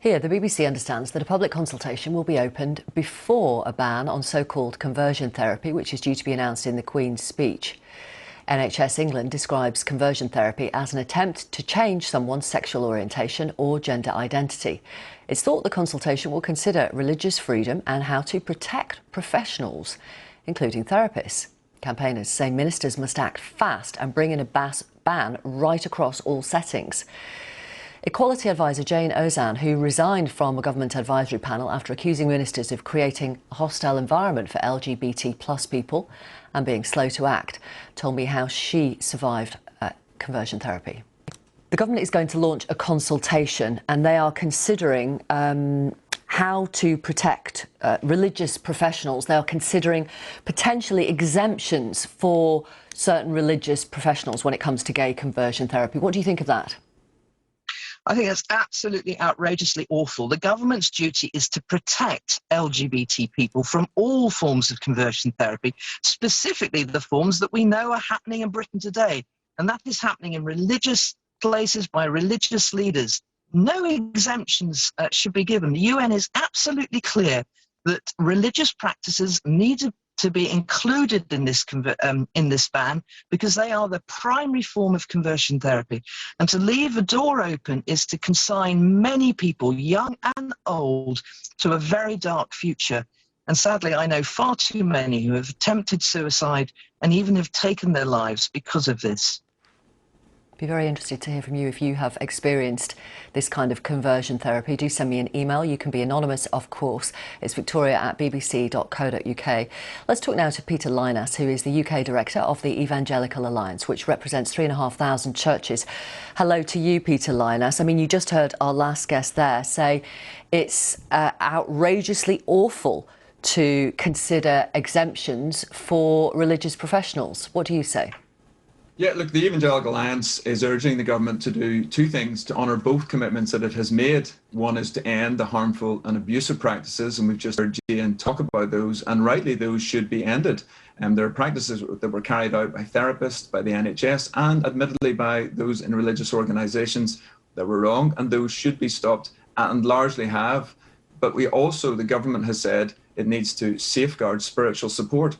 Here, the BBC understands that a public consultation will be opened before a ban on so-called conversion therapy, which is due to be announced in the Queen's speech. NHS England describes conversion therapy as an attempt to change someone's sexual orientation or gender identity. It's thought the consultation will consider religious freedom and how to protect professionals, including therapists. Campaigners say ministers must act fast and bring in a ban right across all settings. Equality advisor Jane Ozanne, who resigned from a government advisory panel after accusing ministers of creating a hostile environment for LGBT plus people and being slow to act, told me how she survived conversion therapy. The government is going to launch a consultation and they are considering how to protect religious professionals. They are considering potentially exemptions for certain religious professionals when it comes to gay conversion therapy. What do you think of that? I think that's absolutely outrageously awful. The government's duty is to protect LGBT people from all forms of conversion therapy, specifically the forms that we know are happening in Britain today. And that is happening in religious places by religious leaders. No exemptions should be given. The UN is absolutely clear that religious practices need to be included in this ban because they are the primary form of conversion therapy. And to leave a door open is to consign many people, young and old, to a very dark future. And sadly, I know far too many who have attempted suicide and even have taken their lives because of this. Be very interested to hear from you if you have experienced this kind of conversion therapy. Do send me an email. You can be anonymous, of course. It's victoria@bbc.co.uk. Let's talk now to Peter Lynas, who is the UK director of the Evangelical Alliance, which represents 3,500 churches. Hello to you, Peter Lynas. I mean, you just heard our last guest there say it's outrageously awful to consider exemptions for religious professionals. What do you say? Yeah, look, the Evangelical Alliance is urging the government to do two things to honour both commitments that it has made. One is to end the harmful and abusive practices, and we've just heard Jane talk about those, and rightly those should be ended. There are practices that were carried out by therapists, by the NHS, and admittedly by those in religious organisations that were wrong, and those should be stopped, and largely have. But the government has said it needs to safeguard spiritual support.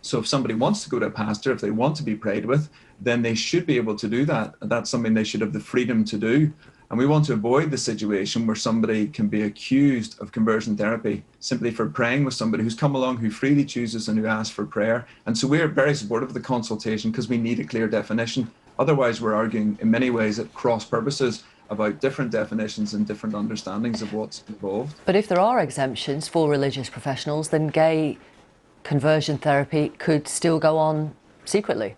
So if somebody wants to go to a pastor, if they want to be prayed with, then they should be able to do that. That's something they should have the freedom to do. And we want to avoid the situation where somebody can be accused of conversion therapy simply for praying with somebody who's come along, who freely chooses and who asks for prayer. And so we're very supportive of the consultation because we need a clear definition. Otherwise, we're arguing in many ways at cross purposes about different definitions and different understandings of what's involved. But if there are exemptions for religious professionals, then gay conversion therapy could still go on secretly.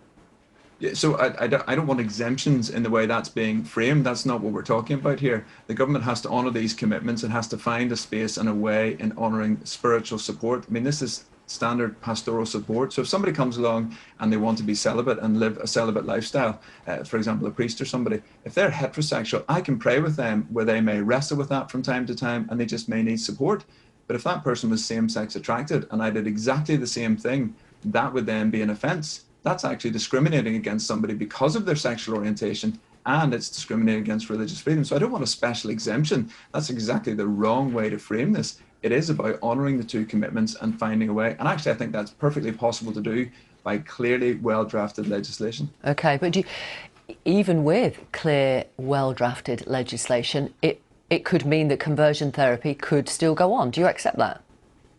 Yeah, so I don't want exemptions in the way that's being framed. That's not what we're talking about here. The government has to honour these commitments and has to find a space and a way in honouring spiritual support. I mean, this is standard pastoral support. So if somebody comes along and they want to be celibate and live a celibate lifestyle, for example, a priest or somebody, if they're heterosexual, I can pray with them where they may wrestle with that from time to time and they just may need support. But if that person was same-sex attracted and I did exactly the same thing, that would then be an offence. That's actually discriminating against somebody because of their sexual orientation, and it's discriminating against religious freedom. So I don't want a special exemption. That's exactly the wrong way to frame this. It is about honouring the two commitments and finding a way. And actually, I think that's perfectly possible to do by clearly well-drafted legislation. OK, but even with clear, well-drafted legislation, it could mean that conversion therapy could still go on. Do you accept that?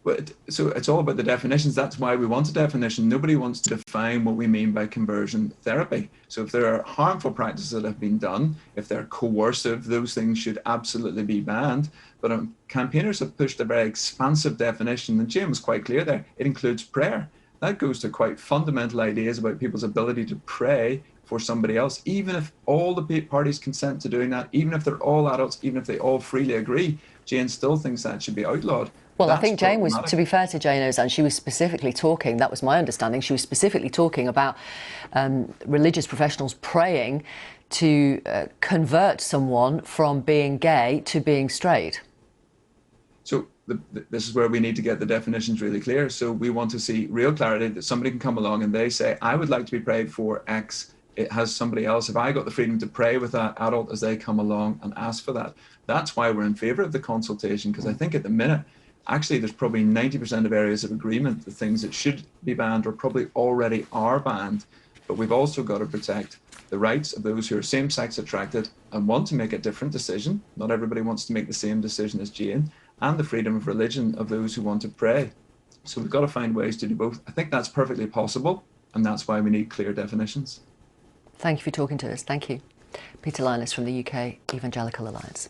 Well, so it's all about the definitions. That's why we want a definition. Nobody wants to define what we mean by conversion therapy. So if there are harmful practices that have been done, if they're coercive, those things should absolutely be banned. But campaigners have pushed a very expansive definition, and Jane was quite clear there. It includes prayer. That goes to quite fundamental ideas about people's ability to pray for somebody else, even if all the parties consent to doing that, even if they're all adults, even if they all freely agree. Jane still thinks that should be outlawed. Well, I think Jane was, to be fair to Jane Ozanne, she was specifically talking, that was my understanding, she was specifically talking about religious professionals praying to convert someone from being gay to being straight. So this is where we need to get the definitions really clear. So we want to see real clarity that somebody can come along and they say, I would like to be prayed for X it has somebody else? Have I got the freedom to pray with that adult as they come along and ask for that? That's why we're in favour of the consultation, because I think at the minute, actually, there's probably 90% of areas of agreement, the things that should be banned or probably already are banned. But we've also got to protect the rights of those who are same-sex attracted and want to make a different decision. Not everybody wants to make the same decision as Jane, and the freedom of religion of those who want to pray. So we've got to find ways to do both. I think that's perfectly possible, and that's why we need clear definitions. Thank you for talking to us. Thank you. Peter Linus from the UK Evangelical Alliance.